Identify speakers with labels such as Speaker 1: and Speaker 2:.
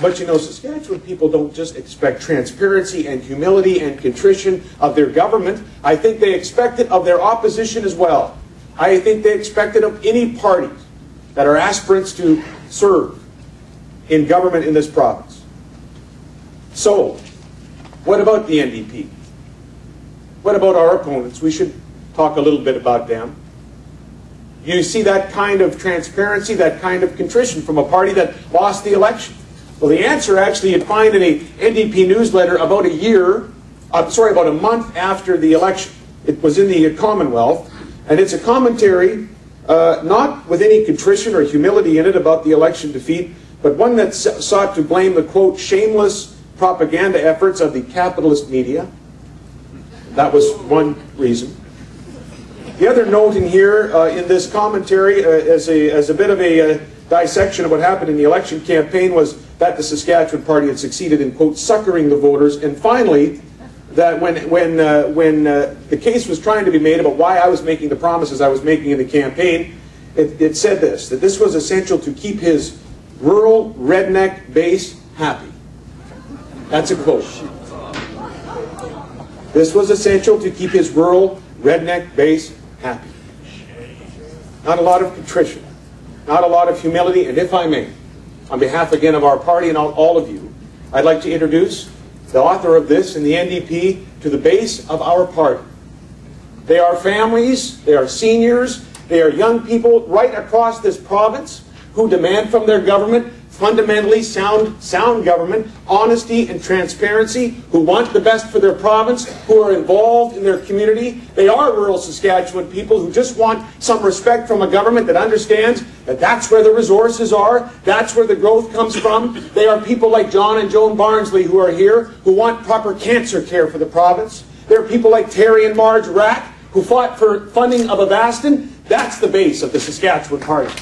Speaker 1: But you know, Saskatchewan people don't just expect transparency and humility and contrition of their government. I think they expect it of their opposition as well. I think they expect it of any parties that are aspirants to serve in government in this province. So, what about the NDP? What about our opponents? We should talk a little bit about them. You see that kind of transparency, that kind of contrition from a party that lost the election. Well, the answer actually you'd find in a NDP newsletter about a month after the election. It was in the Commonwealth, and it's a commentary, not with any contrition or humility in it about the election defeat, but one that sought to blame the, quote, shameless propaganda efforts of the capitalist media. That was one reason. The other note in here, in this commentary, as a bit of a dissection of what happened in the election campaign, was that the Saskatchewan Party had succeeded in, quote, suckering the voters. And finally, that when the case was trying to be made about why I was making the promises I was making in the campaign, it said this, that this was essential to keep his rural redneck base happy. That's a quote. This was essential to keep his rural redneck base happy. Not a lot of contrition, not a lot of humility, and if I may, on behalf again of our party and all of you, I'd like to introduce the author of this and the NDP to the base of our party. They are families, they are seniors, they are young people right across this province who demand from their government fundamentally sound government, honesty and transparency, who want the best for their province, who are involved in their community. They are rural Saskatchewan people who just want some respect from a government that understands that that's where the resources are, that's where the growth comes from. They are people like John and Joan Barnsley who are here, who want proper cancer care for the province. There are people like Terry and Marge Rack who fought for funding of Avastin. That's the base of the Saskatchewan Party.